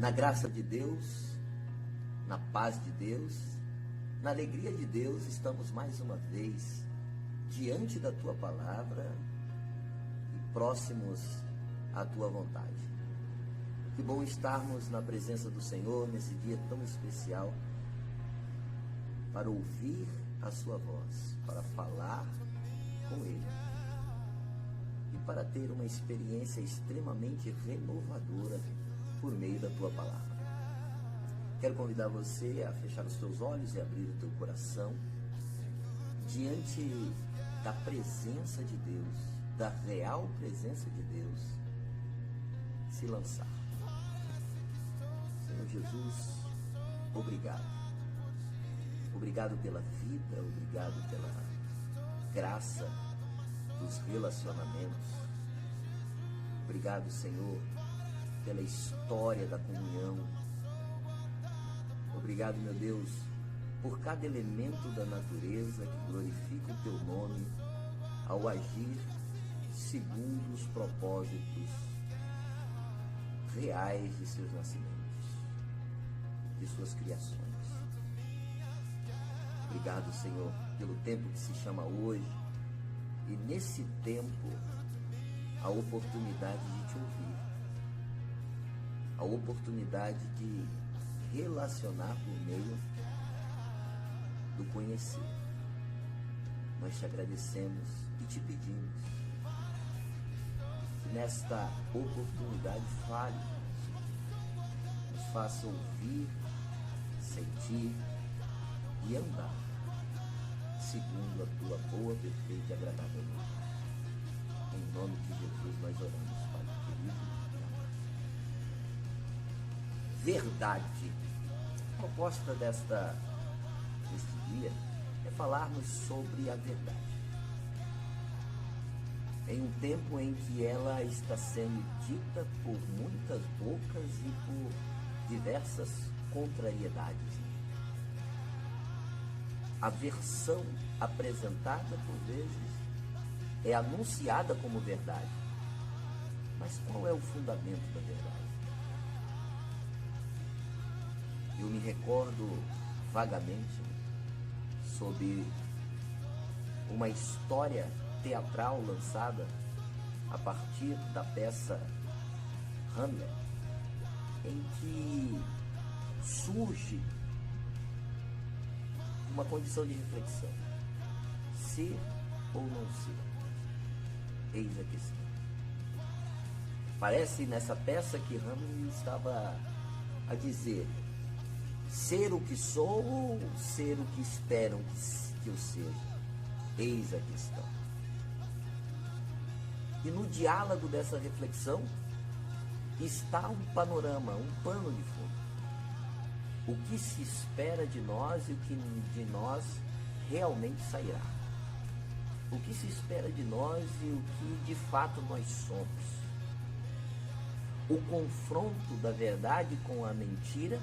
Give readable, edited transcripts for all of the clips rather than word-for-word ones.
Na graça de Deus, na paz de Deus, na alegria de Deus, estamos mais uma vez diante da Tua palavra e próximos à Tua vontade. Que bom estarmos na presença do Senhor nesse dia tão especial para ouvir a Sua voz, para falar com Ele e para ter uma experiência extremamente renovadora por meio da Tua palavra. Quero convidar você a fechar os teus olhos e abrir o teu coração diante da presença de Deus, da real presença de Deus, se lançar. Senhor Jesus, obrigado. Obrigado pela vida, obrigado pela graça dos relacionamentos. Obrigado, Senhor, pela história da comunhão. Obrigado, meu Deus, por cada elemento da natureza que glorifica o Teu nome ao agir segundo os propósitos reais de seus nascimentos, de suas criações. Obrigado, Senhor, pelo tempo que se chama hoje e nesse tempo a oportunidade de Te ouvir, a oportunidade de relacionar por meio do conhecer. Nós Te agradecemos e Te pedimos que nesta oportunidade fale, nos faça ouvir, sentir e andar segundo a Tua boa, perfeita e agradável vontade. Em nome de Jesus nós oramos, Pai querido. Verdade. A proposta deste dia é falarmos sobre a verdade. Em um tempo em que ela está sendo dita por muitas bocas e por diversas contrariedades. A versão apresentada por vezes é anunciada como verdade. Mas qual é o fundamento da verdade? Eu me recordo vagamente sobre uma história teatral lançada a partir da peça Hamlet, em que surge uma condição de reflexão: ser ou não ser? Eis a questão. Parece nessa peça que Hamlet estava a dizer: ser o que sou ou ser o que esperam que eu seja? Eis a questão. E no diálogo dessa reflexão está um panorama, um pano de fundo. O que se espera de nós e o que de nós realmente sairá. O que se espera de nós e o que de fato nós somos. O confronto da verdade com a mentira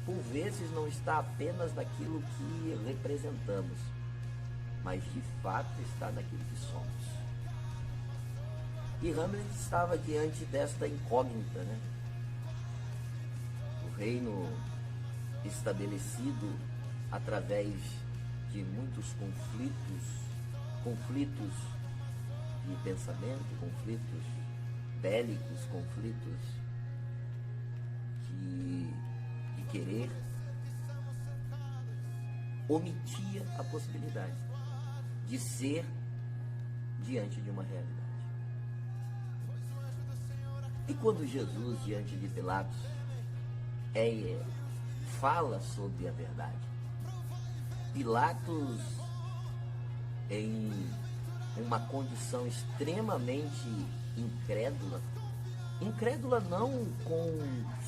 por vezes não está apenas naquilo que representamos, mas de fato está naquilo que somos. E Hamlet estava diante desta incógnita, né? O reino estabelecido através de muitos conflitos de pensamento, conflitos bélicos, conflitos de querer, omitia a possibilidade de ser diante de uma realidade. E quando Jesus, diante de Pilatos, fala sobre a verdade, Pilatos, em uma condição extremamente incrédula não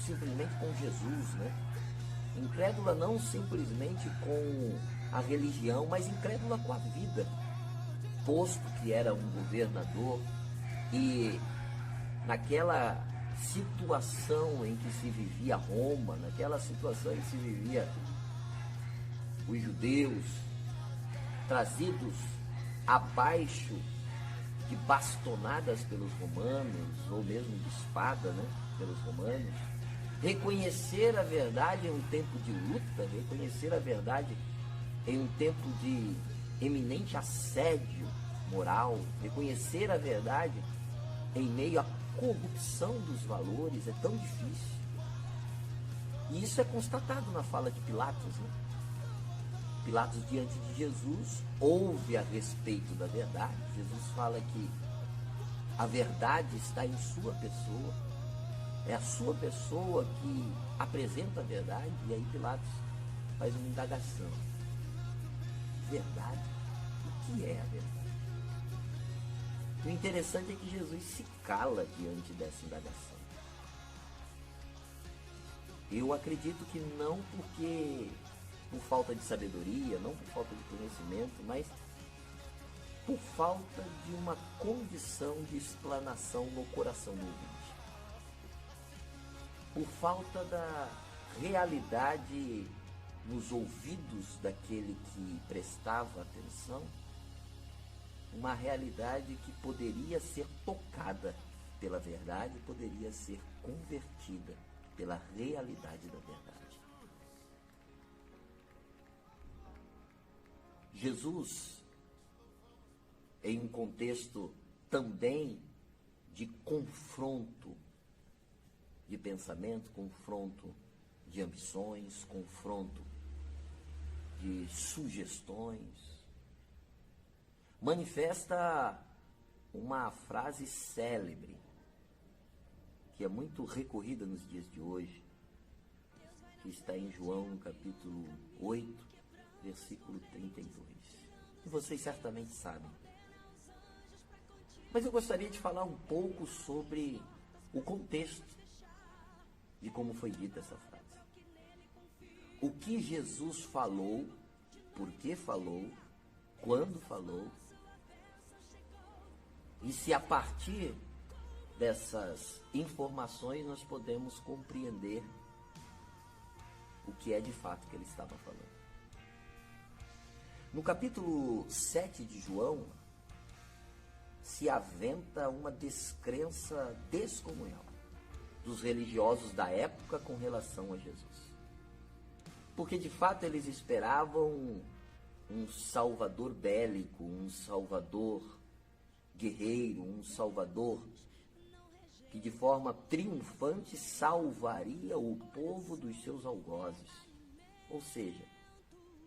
simplesmente com Jesus, né? Incrédula não simplesmente com a religião, mas incrédula com a vida, posto que era um governador e naquela situação em que se vivia Roma, naquela situação em que se vivia os judeus trazidos abaixo de bastonadas pelos romanos, ou mesmo de espada, né, pelos romanos, Reconhecer a verdade em um tempo de luta, reconhecer a verdade em um tempo de eminente assédio moral, reconhecer a verdade em meio à corrupção dos valores é tão difícil. E isso é constatado na fala de Pilatos, né? Pilatos, diante de Jesus, ouve a respeito da verdade. Jesus fala que a verdade está em sua pessoa. É a sua pessoa que apresenta a verdade. E aí Pilatos faz uma indagação. Verdade? O que é a verdade? O interessante é que Jesus se cala diante dessa indagação. Eu acredito que não por falta de sabedoria, não por falta de conhecimento, mas por falta de uma condição de explanação no coração do ouvinte. Por falta da realidade nos ouvidos daquele que prestava atenção, uma realidade que poderia ser tocada pela verdade, poderia ser convertida pela realidade da verdade. Jesus, em um contexto também de confronto de pensamento, confronto de ambições, confronto de sugestões, manifesta uma frase célebre, que é muito recorrida nos dias de hoje, que está em João, capítulo 8, versículo 32. E vocês certamente sabem. Mas eu gostaria de falar um pouco sobre o contexto de como foi dita essa frase. O que Jesus falou, por que falou, quando falou, e se a partir dessas informações nós podemos compreender o que é de fato que ele estava falando. No capítulo 7 de João, se aventa uma descrença descomunal dos religiosos da época com relação a Jesus. Porque de fato eles esperavam um salvador bélico, um salvador guerreiro, um salvador que de forma triunfante salvaria o povo dos seus algozes, ou seja,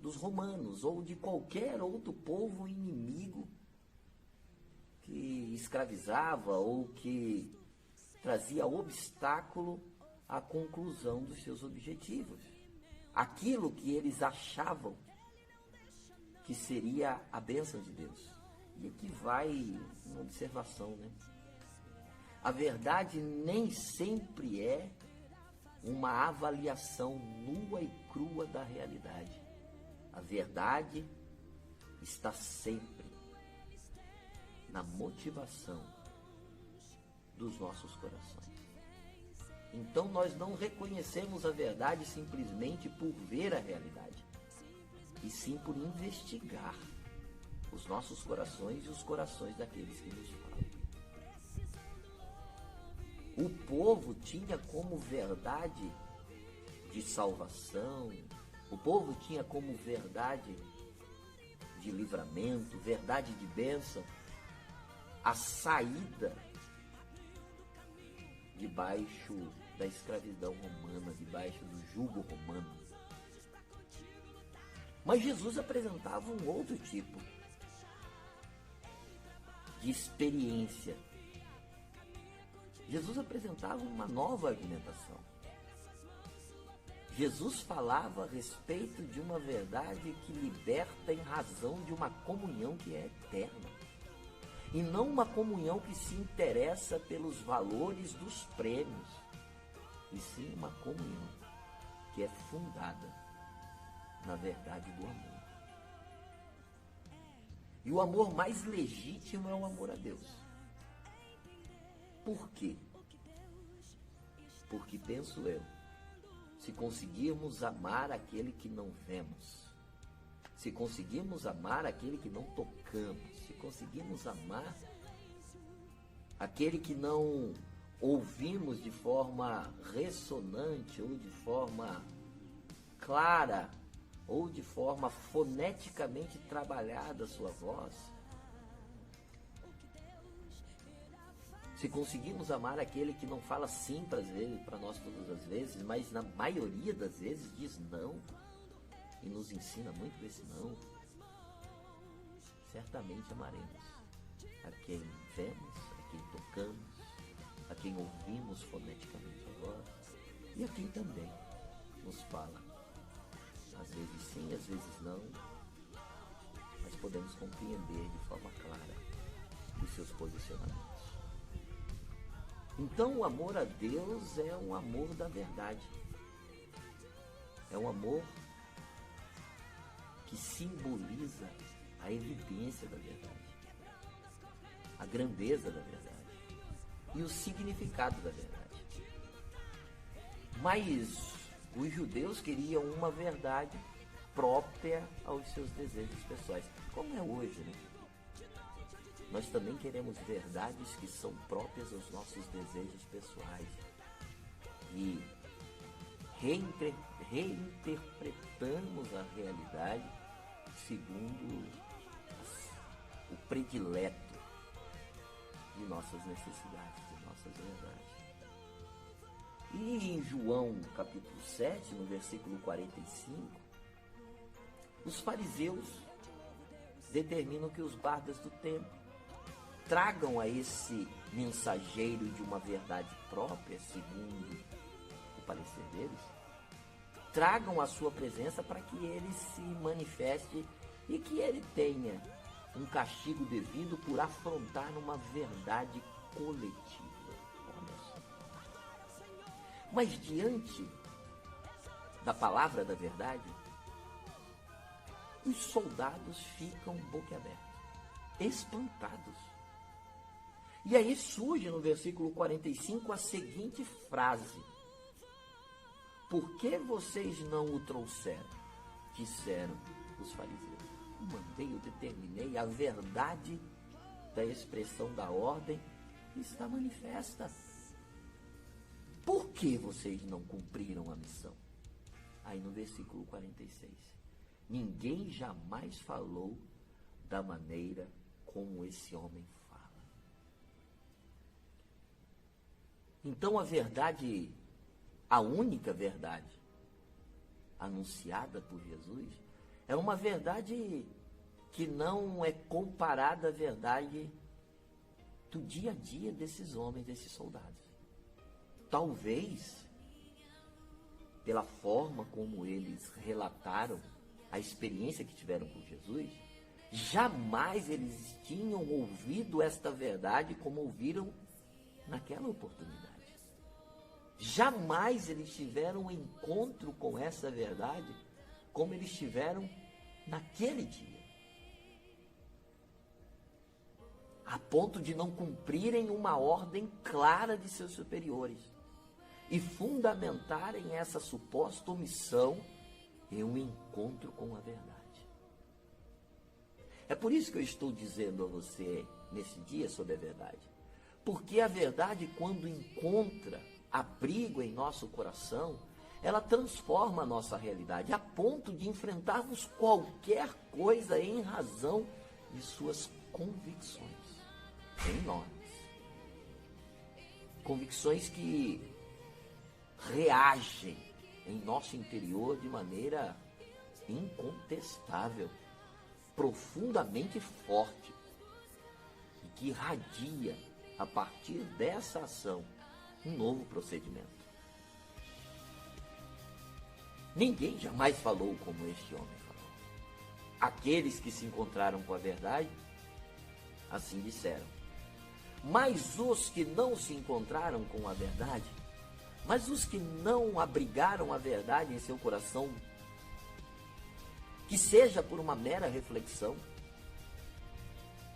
dos romanos ou de qualquer outro povo inimigo que escravizava ou que trazia obstáculo à conclusão dos seus objetivos. Aquilo que eles achavam que seria a bênção de Deus. E aqui vai uma observação, né? A verdade nem sempre é uma avaliação nua e crua da realidade. A verdade está sempre na motivação dos nossos corações. Então nós não reconhecemos a verdade simplesmente por ver a realidade, e sim por investigar os nossos corações e os corações daqueles que nos falam. O povo tinha como verdade de salvação, o povo tinha como verdade de livramento, verdade de bênção, a saída debaixo da escravidão romana, debaixo do jugo romano. Mas Jesus apresentava um outro tipo de experiência. Jesus apresentava uma nova argumentação. Jesus falava a respeito de uma verdade que liberta em razão de uma comunhão que é eterna. E não uma comunhão que se interessa pelos valores dos prêmios, e sim uma comunhão que é fundada na verdade do amor. E o amor mais legítimo é o amor a Deus. Por quê? Porque, penso eu, se conseguirmos amar aquele que não vemos, se conseguirmos amar aquele que não tocamos, se conseguirmos amar aquele que não ouvimos de forma ressonante, ou de forma clara, ou de forma foneticamente trabalhada a sua voz, se conseguimos amar aquele que não fala sim para nós todas as vezes, mas na maioria das vezes diz não, e nos ensina muito esse não, certamente amaremos a quem vemos, a quem tocamos, a quem ouvimos foneticamente a voz, e a quem também nos fala. Às vezes sim, às vezes não, mas podemos compreender de forma clara os seus posicionamentos. Então o amor a Deus é um amor da verdade. É um amor que simboliza a evidência da verdade, a grandeza da verdade e o significado da verdade. Mas os judeus queriam uma verdade própria aos seus desejos pessoais, como é hoje, né? Nós também queremos verdades que são próprias aos nossos desejos pessoais e reinterpretamos a realidade segundo o predileto de nossas necessidades, de nossas verdades. E em João capítulo 7, no versículo 45, os fariseus determinam que os guardas do templo tragam a esse mensageiro de uma verdade própria, segundo o parecer deles, tragam a sua presença para que ele se manifeste e que ele tenha um castigo devido por afrontar uma verdade coletiva. Olha só. Mas diante da palavra da verdade, os soldados ficam boquiabertos, espantados. E aí surge no versículo 45 a seguinte frase: por que vocês não o trouxeram? Disseram os fariseus. Eu determinei, a verdade da expressão da ordem está manifesta. Por que vocês não cumpriram a missão? Aí no versículo 46, ninguém jamais falou da maneira como esse homem fala. Então a verdade, a única verdade anunciada por Jesus, é uma verdade que não é comparada à verdade do dia a dia desses homens, desses soldados. Talvez, pela forma como eles relataram a experiência que tiveram com Jesus, jamais eles tinham ouvido esta verdade como ouviram naquela oportunidade. Jamais eles tiveram um encontro com essa verdade como eles tiveram naquele dia. A ponto de não cumprirem uma ordem clara de seus superiores e fundamentarem essa suposta omissão em um encontro com a verdade. É por isso que eu estou dizendo a você nesse dia sobre a verdade. Porque a verdade, quando encontra abrigo em nosso coração, ela transforma a nossa realidade a ponto de enfrentarmos qualquer coisa em razão de suas convicções enormes. Convicções que reagem em nosso interior de maneira incontestável, profundamente forte, e que irradia a partir dessa ação um novo procedimento. Ninguém jamais falou como este homem falou. Aqueles que se encontraram com a verdade, assim disseram. Mas os que não se encontraram com a verdade, mas os que não abrigaram a verdade em seu coração, que seja por uma mera reflexão,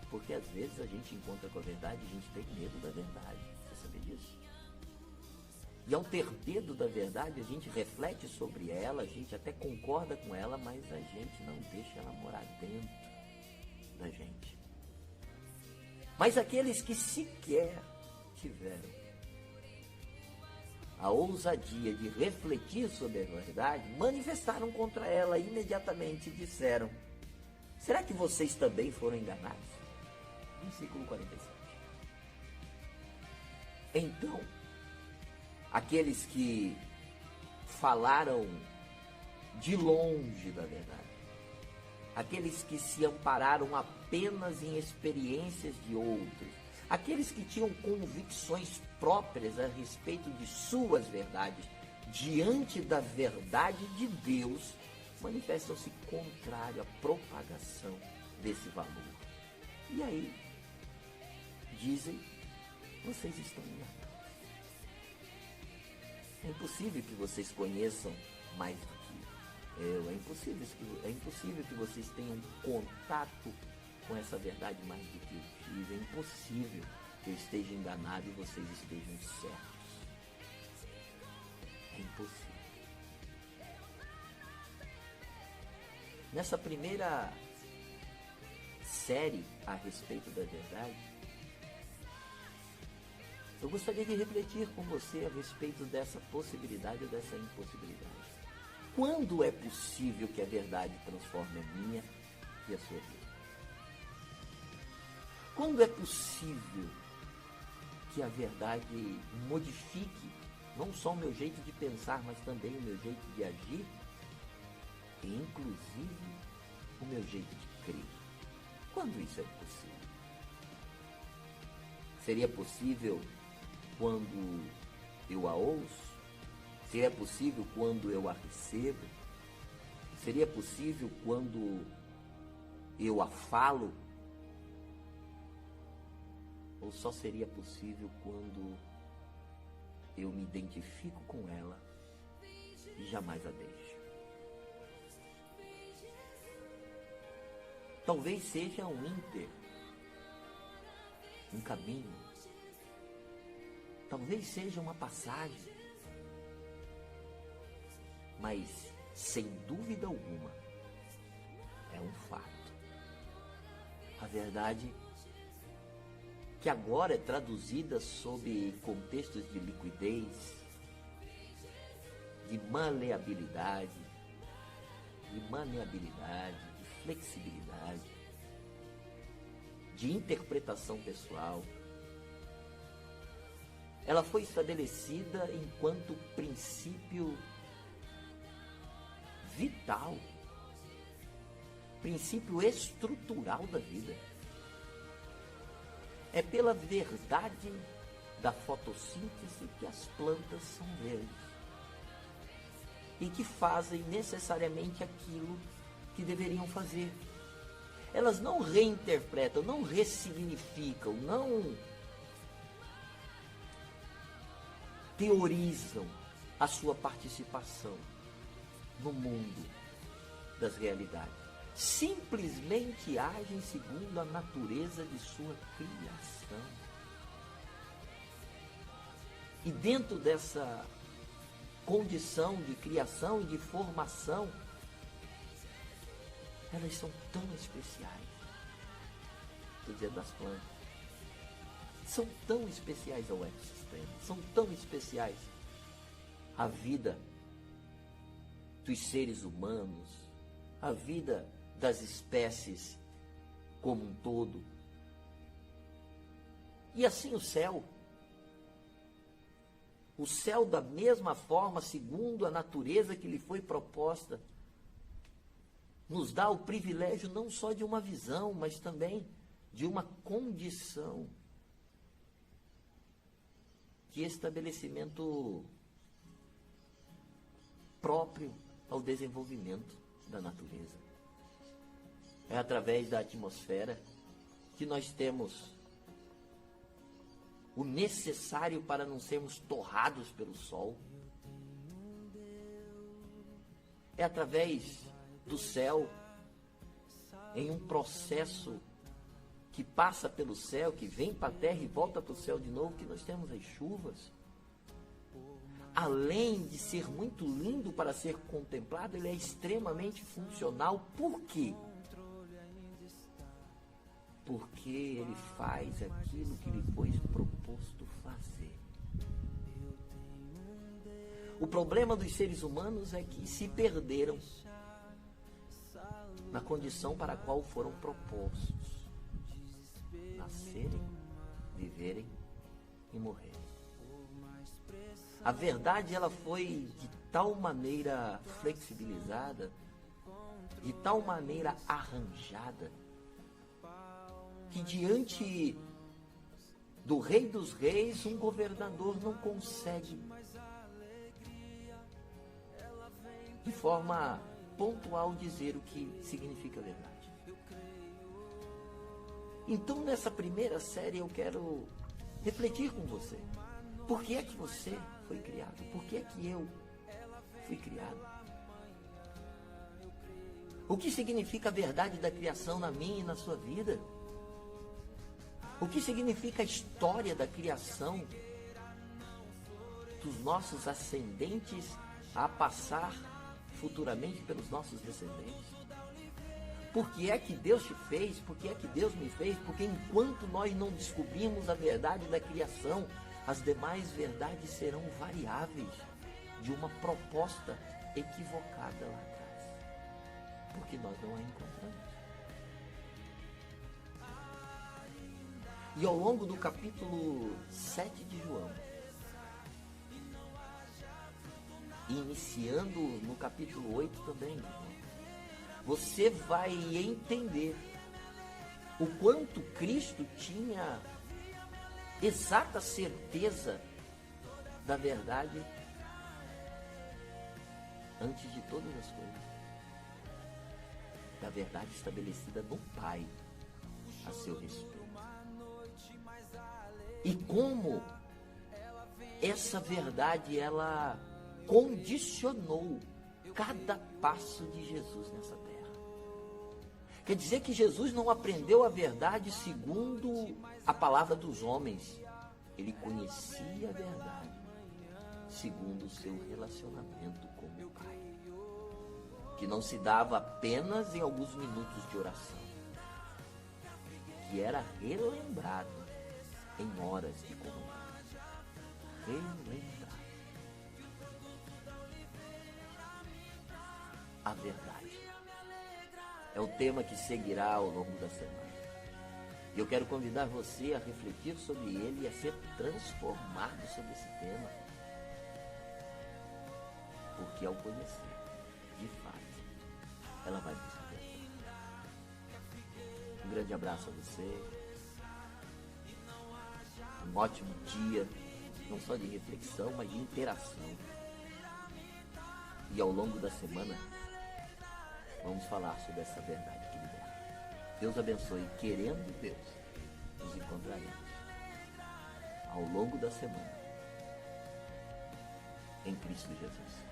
porque às vezes a gente encontra com a verdade e a gente tem medo da verdade. Você sabe disso? E ao ter medo da verdade, a gente reflete sobre ela, a gente até concorda com ela, mas a gente não deixa ela morar dentro da gente. Mas aqueles que sequer tiveram a ousadia de refletir sobre a verdade, manifestaram contra ela e imediatamente disseram: será que vocês também foram enganados? Versículo 47. Então, aqueles que falaram de longe da verdade, aqueles que se ampararam apenas em experiências de outros, aqueles que tinham convicções próprias a respeito de suas verdades, diante da verdade de Deus, manifestam-se contrário à propagação desse valor. E aí, dizem: vocês estão enganados. É impossível que vocês conheçam mais do que eu. É impossível que vocês tenham contato com essa verdade mais do que eu tive. É impossível que eu esteja enganado e vocês estejam certos. É impossível. Nessa primeira série a respeito da verdade, eu gostaria de refletir com você a respeito dessa possibilidade ou dessa impossibilidade. Quando é possível que a verdade transforme a minha e a sua vida? Quando é possível que a verdade modifique não só o meu jeito de pensar, mas também o meu jeito de agir, e inclusive o meu jeito de crer? Quando isso é possível? Seria possível quando eu a ouço? Seria possível quando eu a recebo? Seria possível quando eu a falo? Ou só seria possível quando eu me identifico com ela e jamais a deixo? Talvez seja um caminho. Talvez seja uma passagem. Mas, sem dúvida alguma, é um fato. A verdade que agora é traduzida sob contextos de liquidez, de maleabilidade, de flexibilidade, de interpretação pessoal. Ela foi estabelecida enquanto princípio vital, princípio estrutural da vida. É pela verdade da fotossíntese que as plantas são verdes e que fazem necessariamente aquilo que deveriam fazer. Elas não reinterpretam, não ressignificam, não teorizam a sua participação no mundo das realidades. Simplesmente agem segundo a natureza de sua criação. E dentro dessa condição de criação e de formação, elas são tão especiais. Estou dizendo das plantas. São tão especiais ao ecossistema, são tão especiais à vida dos seres humanos, à vida das espécies como um todo. E assim o céu. O céu, da mesma forma, segundo a natureza que lhe foi proposta, nos dá o privilégio não só de uma visão, mas também de uma condição de estabelecimento próprio ao desenvolvimento da natureza. É através da atmosfera que nós temos o necessário para não sermos torrados pelo sol. É através do céu, em um processo que passa pelo céu, que vem para a terra e volta para o céu de novo, que nós temos as chuvas. Além de ser muito lindo para ser contemplado, ele é extremamente funcional. Por quê? Porque ele faz aquilo que lhe foi proposto fazer. O problema dos seres humanos é que se perderam na condição para a qual foram propostos: nascerem, viverem e morrerem. A verdade, ela foi de tal maneira flexibilizada, de tal maneira arranjada, que diante do Rei dos Reis, um governador não consegue, de forma pontual, dizer o que significa verdade. Então, nessa primeira série, eu quero refletir com você. Por que é que você foi criado? Por que é que eu fui criado? O que significa a verdade da criação na minha e na sua vida? O que significa a história da criação dos nossos ascendentes a passar futuramente pelos nossos descendentes? Por que é que Deus te fez? Por que é que Deus me fez? Porque enquanto nós não descobrimos a verdade da criação, as demais verdades serão variáveis de uma proposta equivocada lá atrás, porque nós não a encontramos. E ao longo do capítulo 7 de João, e iniciando no capítulo 8 também, você vai entender o quanto Cristo tinha exata certeza da verdade antes de todas as coisas, da verdade estabelecida no Pai a seu respeito. E como essa verdade, ela condicionou cada passo de Jesus nessa terra. Quer dizer que Jesus não aprendeu a verdade segundo a palavra dos homens. Ele conhecia a verdade segundo o seu relacionamento com o Pai, que não se dava apenas em alguns minutos de oração, que era relembrado em horas de comunhão. Relembrar a verdade é o tema que seguirá ao longo da semana. E eu quero convidar você a refletir sobre ele e a ser transformado sobre esse tema. Porque ao conhecer, de fato, ela vai nos libertar. Um grande abraço a você. Um ótimo dia, não só de reflexão, mas de interação. E ao longo da semana, vamos falar sobre essa verdade que liberta. Deus abençoe. Querendo Deus, nos encontraremos ao longo da semana em Cristo Jesus.